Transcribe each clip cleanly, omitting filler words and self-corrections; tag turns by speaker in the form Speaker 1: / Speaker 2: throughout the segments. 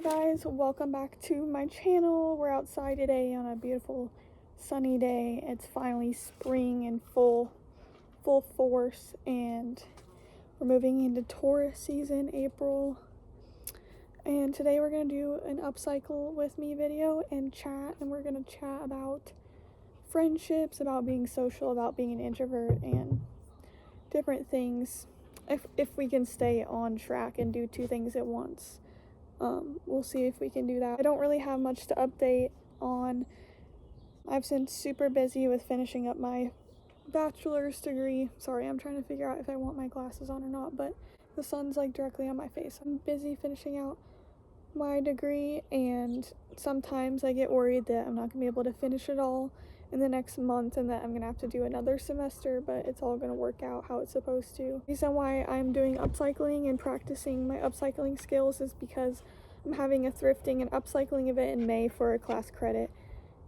Speaker 1: guys, welcome back to my channel. We're outside today on a beautiful sunny day. It's finally spring in full force, and we're moving into Taurus season, April. And today we're gonna do an upcycle with me video and chat, and we're gonna chat about friendships, about being social, about being an introvert, and different things. If we can stay on track and do two things at once. We'll see if we can do that. I don't really have much to update on. I've been super busy with finishing up my bachelor's degree. Sorry, I'm trying to figure out if I want my glasses on or not, but the sun's like directly on my face. I'm busy finishing out my degree, and sometimes I get worried that I'm not gonna be able to finish it all in the next month and that I'm gonna have to do another semester, but it's all gonna work out how it's supposed to. The reason why I'm doing upcycling and practicing my upcycling skills is because I'm having a thrifting and upcycling event in May for a class credit.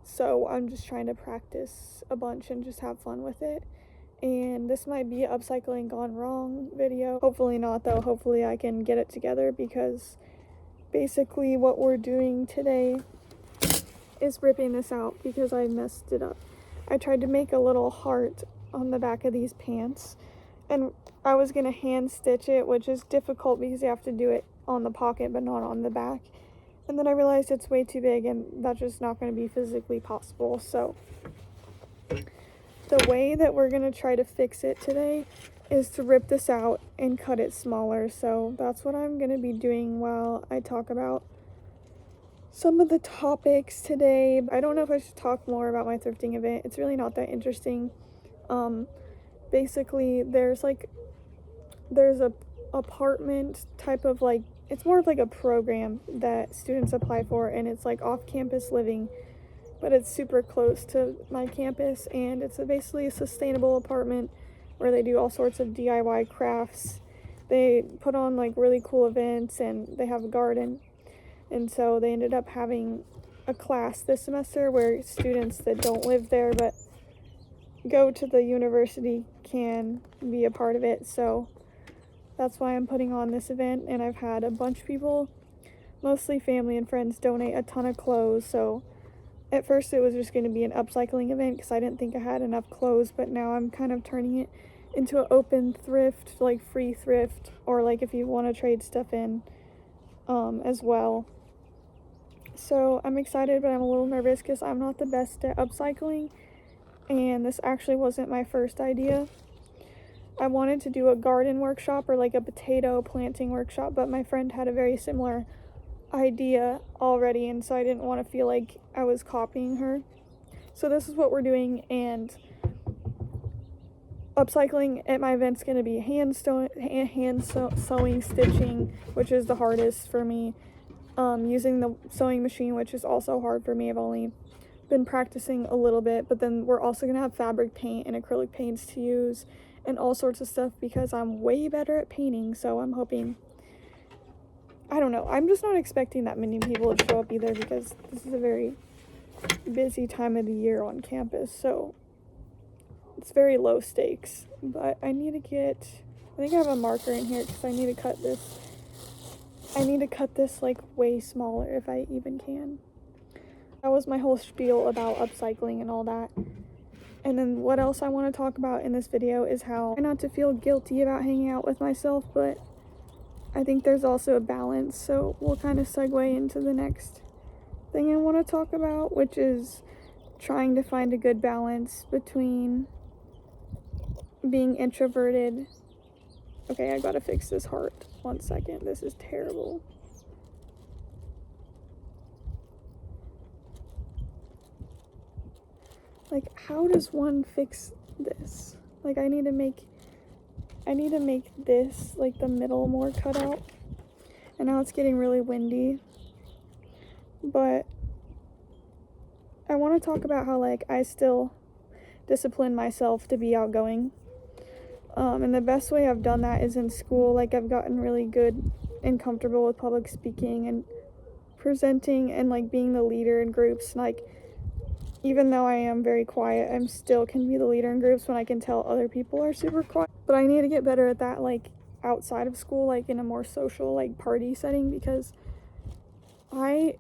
Speaker 1: So I'm just trying to practice a bunch and just have fun with it. And this might be an upcycling gone wrong video. Hopefully not though. Hopefully I can get it together, because basically what we're doing today is ripping this out because I messed it up. I tried to make a little heart on the back of these pants, and I was gonna hand stitch it, which is difficult because you have to do it on the pocket but not on the back. And then I realized it's way too big and that's just not going to be physically possible. So the way that we're going to try to fix it today is to rip this out and cut it smaller. So that's what I'm going to be doing while I talk about some of the topics today. I don't know if I should talk more about my thrifting event. It's really not that interesting. Basically there's a apartment type of, like, it's more of like a program that students apply for, and it's like off-campus living, but it's super close to my campus, and it's basically a sustainable apartment where they do all sorts of DIY crafts. They put on like really cool events, and they have a garden. And so they ended up having a class this semester where students that don't live there but go to the university can be a part of it. So that's why I'm putting on this event, and I've had a bunch of people, mostly family and friends, donate a ton of clothes. So at first it was just going to be an upcycling event because I didn't think I had enough clothes, but now I'm kind of turning it into an open thrift, like free thrift, or like if you want to trade stuff in as well. So I'm excited, but I'm a little nervous because I'm not the best at upcycling, and this actually wasn't my first idea. I wanted to do a garden workshop or like a potato planting workshop, but my friend had a very similar idea already, and so I didn't want to feel like I was copying her. So this is what we're doing, and upcycling at my event's going to be hand sewing, stitching, which is the hardest for me, using the sewing machine, which is also hard for me. I've only been practicing a little bit, but then we're also going to have fabric paint and acrylic paints to use and all sorts of stuff because I'm way better at painting. So I'm hoping, I don't know, I'm just not expecting that many people to show up either because this is a very busy time of the year on campus, so it's very low stakes. But I need to get, I think I have a marker in here because I need to cut this like way smaller if I even can. That was my whole spiel about upcycling and all that. And then what else I want to talk about in this video is how I try not to feel guilty about hanging out with myself, but I think there's also a balance. So we'll kind of segue into the next thing I want to talk about, which is trying to find a good balance between being introverted. Okay, I gotta fix this heart. 1 second. This is terrible. Like, how does one fix this? Like, I need to make this, like, the middle more cut out. And now it's getting really windy. But I want to talk about how, like, I still discipline myself to be outgoing. And the best way I've done that is in school. Like, I've gotten really good and comfortable with public speaking and presenting and, like, being the leader in groups. Like, even though I am very quiet, I still can be the leader in groups when I can tell other people are super quiet. But I need to get better at that, like, outside of school, like in a more social, like, party setting, because I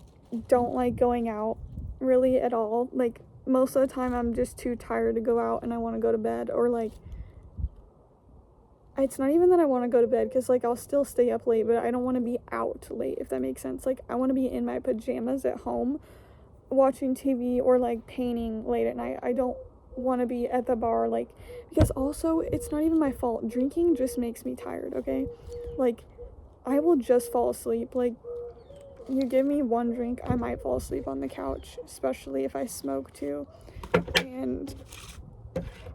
Speaker 1: don't like going out really at all. Like, most of the time I'm just too tired to go out and I want to go to bed, or like, it's not even that I want to go to bed, because like I'll still stay up late, but I don't want to be out late, if that makes sense. Like, I want to be in my pajamas at home watching TV or like painting late at night. I don't want to be at the bar, like, because also it's not even my fault. Drinking just makes me tired, okay? Like, I will just fall asleep. Like, you give me one drink, I might fall asleep on the couch, especially if I smoke too. And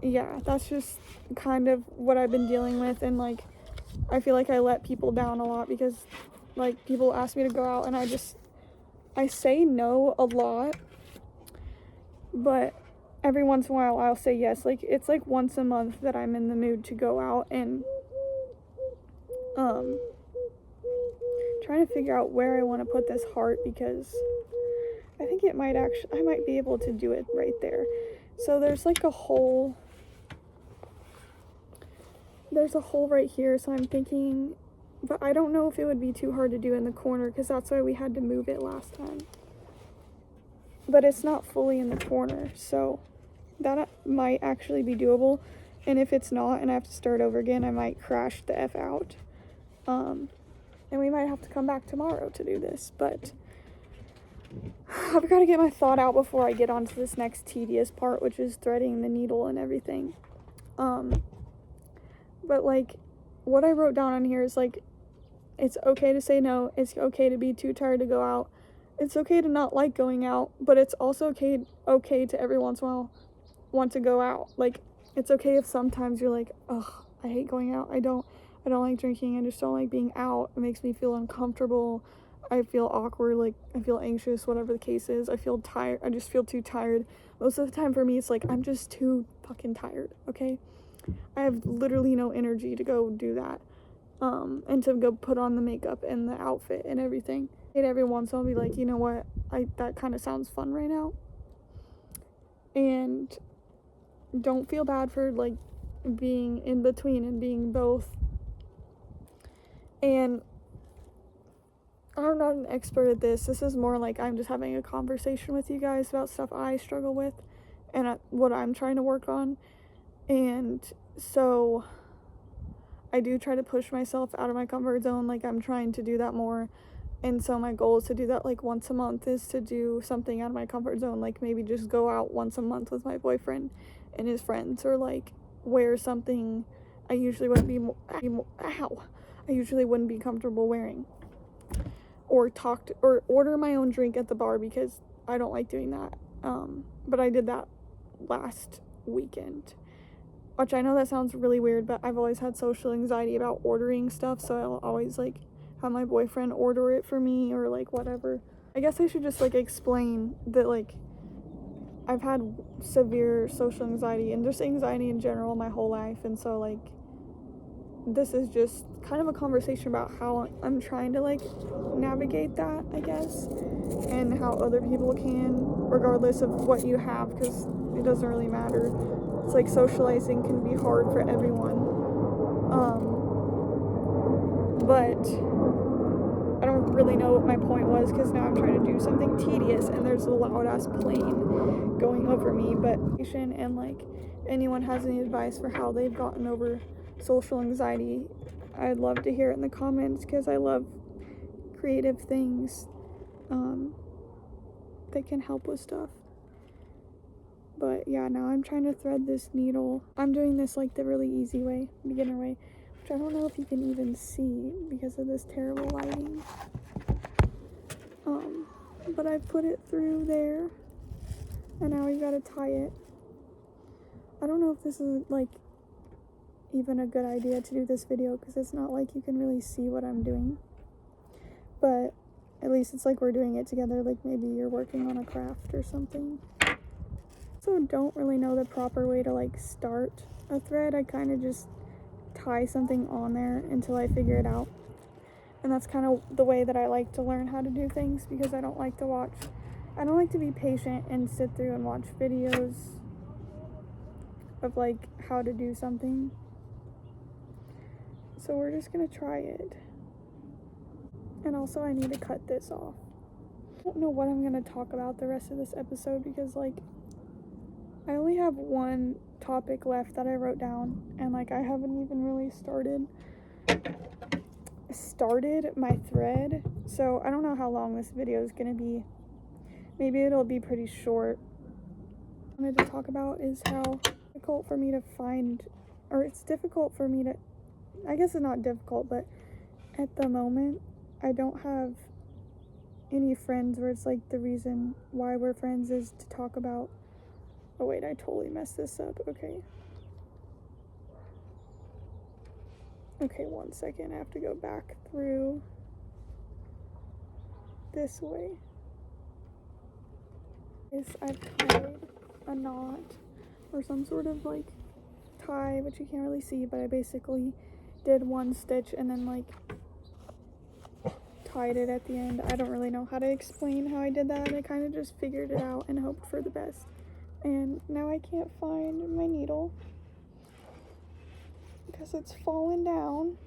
Speaker 1: yeah, that's just kind of what I've been dealing with. And like, I feel like I let people down a lot, because like, people ask me to go out and I say no a lot, but every once in a while I'll say yes. Like, it's like once a month that I'm in the mood to go out. And trying to figure out where I want to put this heart, because I think I might be able to do it right there. So there's like a hole right here, so I'm thinking, but I don't know if it would be too hard to do in the corner, because that's why we had to move it last time. But it's not fully in the corner, so that might actually be doable. And if it's not and I have to start over again, I might crash the F out. And we might have to come back tomorrow to do this, but I've got to get my thought out before I get on to this next tedious part, which is threading the needle and everything. But like, what I wrote down on here is like, it's okay to say no, it's okay to be too tired to go out, it's okay to not like going out, but it's also okay to every once in a while want to go out. Like, it's okay if sometimes you're like, ugh, I hate going out, I don't like drinking, I just don't like being out, it makes me feel uncomfortable, I feel awkward, like I feel anxious, whatever the case is, I feel tired, I just feel too tired. Most of the time for me, it's like, I'm just too fucking tired, okay? I have literally no energy to go do that, and to go put on the makeup and the outfit and everything. And every once in a while I'll be like, you know what, that kind of sounds fun right now. And don't feel bad for like being in between and being both. And I'm not an expert at this. This is more like I'm just having a conversation with you guys about stuff I struggle with and what I'm trying to work on. And so I do try to push myself out of my comfort zone. Like, I'm trying to do that more. And so my goal is to do that like once a month, is to do something out of my comfort zone. Like, maybe just go out once a month with my boyfriend and his friends, or like wear something I usually wouldn't be comfortable wearing, or order my own drink at the bar, because I don't like doing that. But I did that last weekend, which I know that sounds really weird, but I've always had social anxiety about ordering stuff, so I'll always like have my boyfriend order it for me, or like whatever. I guess I should just like explain that like I've had severe social anxiety and just anxiety in general my whole life, and so like this is just kind of a conversation about how I'm trying to like navigate that, I guess, and how other people can, regardless of what you have, because it doesn't really matter. It's like socializing can be hard for everyone. But I don't really know what my point was, because now I'm trying to do something tedious and there's a loud ass plane going over me. But, and like, anyone has any advice for how they've gotten over social anxiety, I'd love to hear it in the comments, because I love creative things that can help with stuff. But yeah, now I'm trying to thread this needle. I'm doing this like the really easy way, beginner way, which I don't know if you can even see because of this terrible lighting. But I put it through there, and now we gotta tie it. I don't know if this is like even a good idea to do this video, because it's not like you can really see what I'm doing, but at least it's like we're doing it together, like maybe you're working on a craft or something. So don't really know the proper way to like start a thread. I kind of just tie something on there until I figure it out, and that's kind of the way that I like to learn how to do things, because I don't like to be patient and sit through and watch videos of like how to do something. So we're just gonna try it. And also I need to cut this off. don't know what I'm gonna talk about the rest of this episode because, like, I only have one topic left that I wrote down, and, like, I haven't even really started my thread, so I don't know how long this video is gonna be. Maybe it'll be pretty short. What I wanted to talk about is how difficult for me to find, or it's difficult for me to, I guess it's not difficult, but at the moment, I don't have any friends where it's like the reason why we're friends is to talk about, oh wait, I totally messed this up, okay, 1 second, I have to go back through this way. I've tied a knot or some sort of like tie, which you can't really see, but I basically did one stitch and then like tied it at the end. I don't really know how to explain how I did that. I kind of just figured it out and hoped for the best. And now I can't find my needle because it's fallen down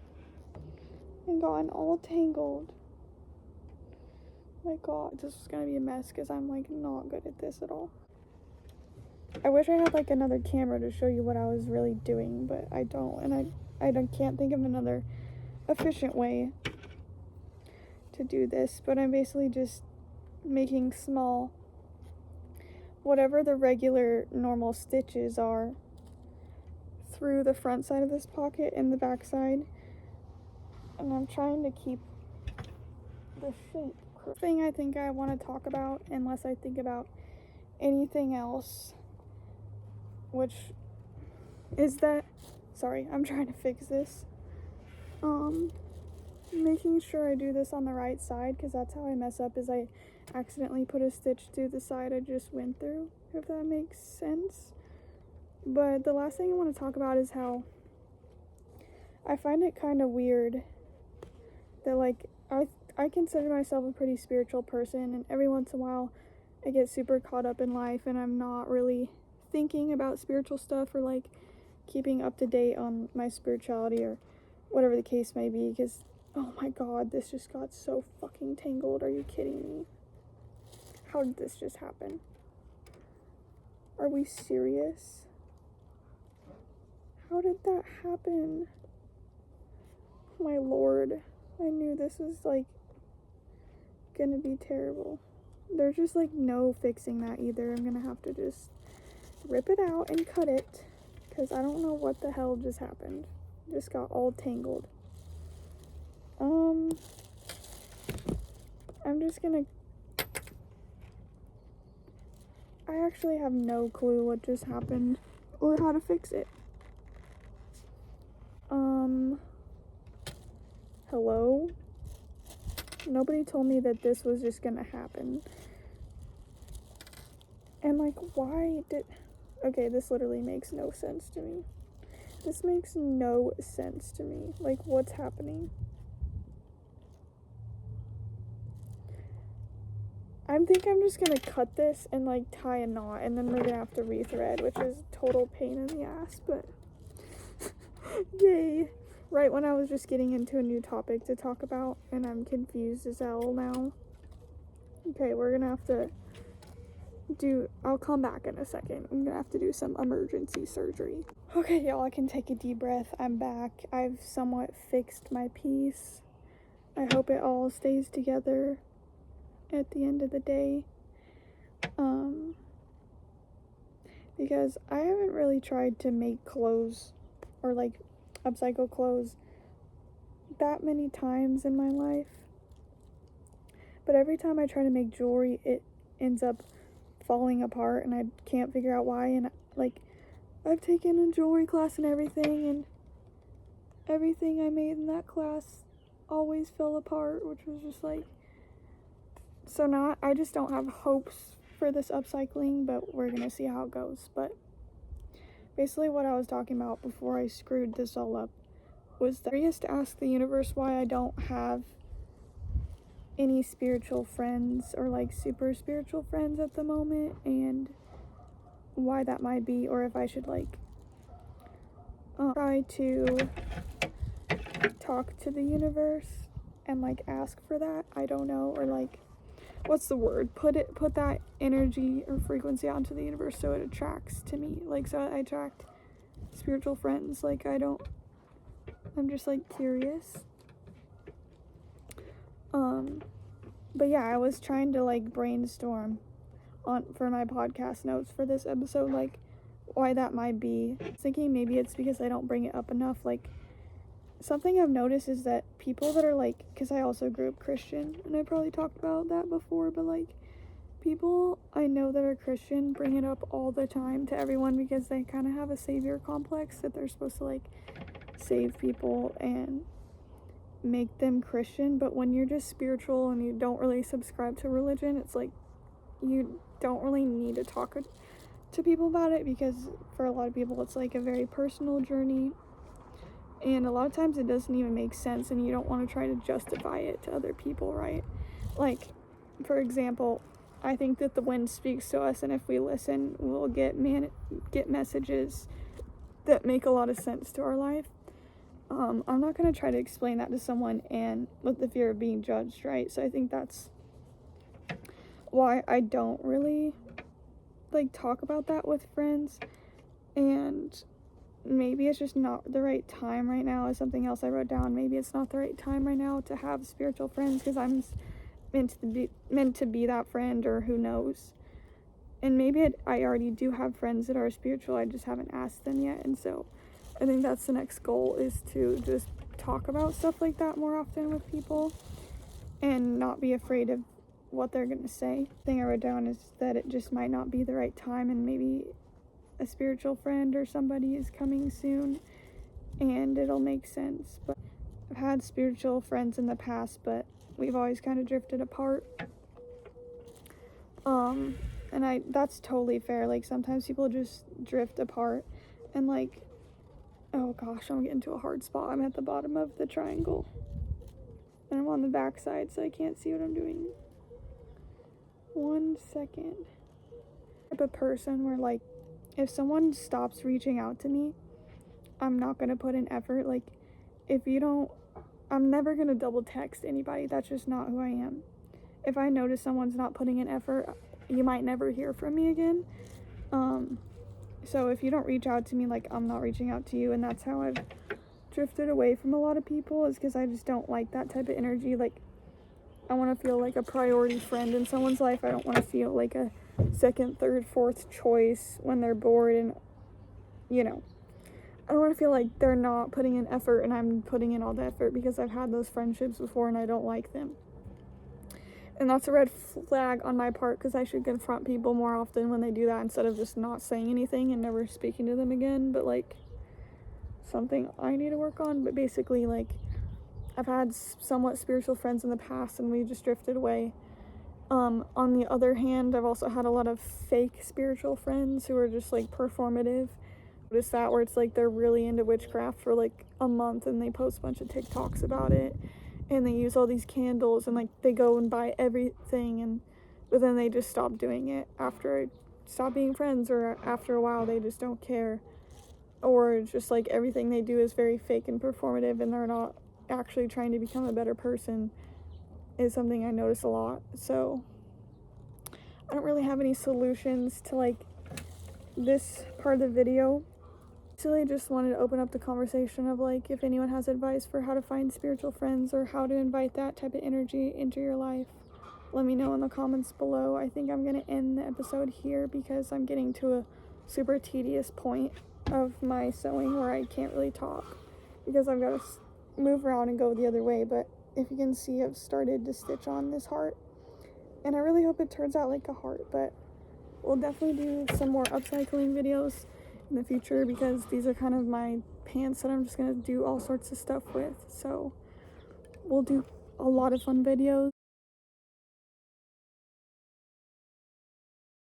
Speaker 1: and gotten all tangled. My god, this is gonna be a mess because I'm like not good at this at all. I wish I had like another camera to show you what I was really doing, but I don't, and I can't think of another efficient way to do this, but I'm basically just making small, whatever the regular normal stitches are, through the front side of this pocket and the back side, and I'm trying to keep the shape. Thing I think I want to talk about, unless I think about anything else, which is that, sorry, I'm trying to fix this, making sure I do this on the right side, because that's how I mess up, is I accidentally put a stitch through the side I just went through, if that makes sense. But the last thing I want to talk about is how I find it kind of weird that, like, I consider myself a pretty spiritual person, and every once in a while I get super caught up in life and I'm not really thinking about spiritual stuff or like keeping up to date on my spirituality or whatever the case may be, because oh my god, this just got so fucking tangled. Are you kidding me? How did this just happen? Are we serious? How did that happen? My lord, I knew this was like gonna be terrible. There's just like no fixing that either. I'm gonna have to just rip it out and cut it because I don't know what the hell just happened. Just got all tangled. I'm just gonna, I actually have no clue what just happened or how to fix it. Hello? Nobody told me that this was just gonna happen. And like, why did, okay, this literally makes no sense to me. This makes no sense to me. Like, what's happening? I think I'm just gonna cut this and like tie a knot, and then we're gonna have to rethread, which is total pain in the ass, but yay. Right when I was just getting into a new topic to talk about, and I'm confused as hell now. Okay, we're gonna have to I'll come back in a second. I'm gonna have to do some emergency surgery. Okay, y'all, I can take a deep breath. I'm back. I've somewhat fixed my piece. I hope it all stays together at the end of the day. Because I haven't really tried to make clothes or like upcycle clothes that many times in my life. But every time I try to make jewelry, it ends up falling apart and I can't figure out why. And like, I've taken a jewelry class and everything, and everything I made in that class always fell apart, which was just like, so now I just don't have hopes for this upcycling, but we're gonna see how it goes. But basically what I was talking about before I screwed this all up was that I'm curious to ask the universe why I don't have any spiritual friends or like super spiritual friends at the moment, and why that might be, or if I should like try to talk to the universe and like ask for that. I don't know, or like what's the word? Put that energy or frequency out into the universe so it attracts to me. Like, so I attract spiritual friends. Like, I'm just like curious. But yeah, I was trying to like brainstorm for my podcast notes for this episode, like why that might be. Thinking maybe it's because I don't bring it up enough. Like, something I've noticed is that people that are like, because I also grew up Christian, and I probably talked about that before, but like, people I know that are Christian bring it up all the time to everyone because they kind of have a savior complex that they're supposed to like save people and make them Christian. But when you're just spiritual and you don't really subscribe to religion, it's like you don't really need to talk to people about it, because for a lot of people it's like a very personal journey, and a lot of times it doesn't even make sense, and you don't want to try to justify it to other people, right? Like, for example, I think that the wind speaks to us, and if we listen, we'll get messages that make a lot of sense to our life. I'm not going to try to explain that to someone and with the fear of being judged, right? So I think that's why I don't really like talk about that with friends, and maybe it's just not the right time right now is something else I wrote down. Maybe it's not the right time right now to have spiritual friends because I'm meant to be that friend, or who knows. And maybe I already do have friends that are spiritual, I just haven't asked them yet. And so I think that's the next goal, is to just talk about stuff like that more often with people and not be afraid of what they're gonna say. The thing I wrote down is that it just might not be the right time, and maybe a spiritual friend or somebody is coming soon and it'll make sense. But I've had spiritual friends in the past, but we've always kind of drifted apart. And that's totally fair. Like, sometimes people just drift apart, and like, oh gosh, I'm getting to a hard spot. I'm at the bottom of the triangle and I'm on the back side, so I can't see what I'm doing. 1 second. Type of person where like, if someone stops reaching out to me, I'm not gonna put in effort. Like, if you don't, I'm never gonna double text anybody. That's just not who I am. If I notice someone's not putting in effort, you might never hear from me again. So if you don't reach out to me, like, I'm not reaching out to you. And that's how I've drifted away from a lot of people, is because I just don't like that type of energy. Like, I want to feel like a priority friend in someone's life. I don't want to feel like a second, third, fourth choice when they're bored, and I don't want to feel like they're not putting in effort and I'm putting in all the effort, because I've had those friendships before and I don't like them. And that's a red flag on my part, because I should confront people more often when they do that, instead of just not saying anything and never speaking to them again. But like, something I need to work on. But basically, like, I've had somewhat spiritual friends in the past and we just drifted away. On the other hand, I've also had a lot of fake spiritual friends who are just like performative. Notice that, where it's like they're really into witchcraft for like a month and they post a bunch of TikToks about it, and they use all these candles, and like they go and buy everything, but then they just stop doing it after I stop being friends, or after a while they just don't care, or it's just like everything they do is very fake and performative and they're not actually trying to become a better person, is something I notice a lot. So I don't really have any solutions to like this part of the video. I just wanted to open up the conversation of like, if anyone has advice for how to find spiritual friends or how to invite that type of energy into your life, let me know in the comments below. I think I'm going to end the episode here because I'm getting to a super tedious point of my sewing where I can't really talk because I've got to move around and go the other way. But if you can see, I've started to stitch on this heart, and I really hope it turns out like a heart. But we'll definitely do some more upcycling videos in the future, because these are kind of my pants that I'm just going to do all sorts of stuff with. So we'll do a lot of fun videos.